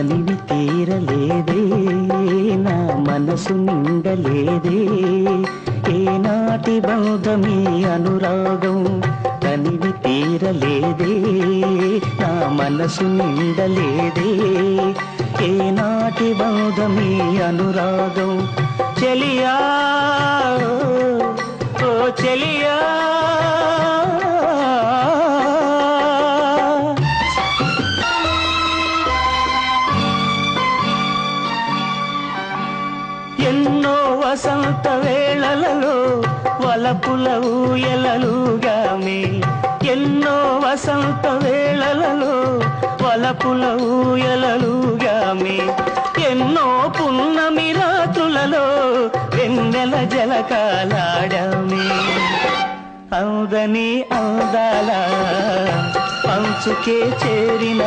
తనివి తీరలేదే నా మనసు నిండలేదే ఏనాటి బంధమీ అనురాగం తనివి తీరలేదే నా మనసు నిండలేదే ఏనాటి బంధమీ అనురాగం చెలియా ఓ చెలియా ఎన్నో వసంత వేళలలో వలపుల ఊయలలుగామే ఎన్నో వసంత వేళలలో వలపుల ఊయలలుగామే ఎన్నో పున్నమి రాత్రులలో వెన్నెల జలకాలాడామే అందని అందాల అంచుకే చేరిన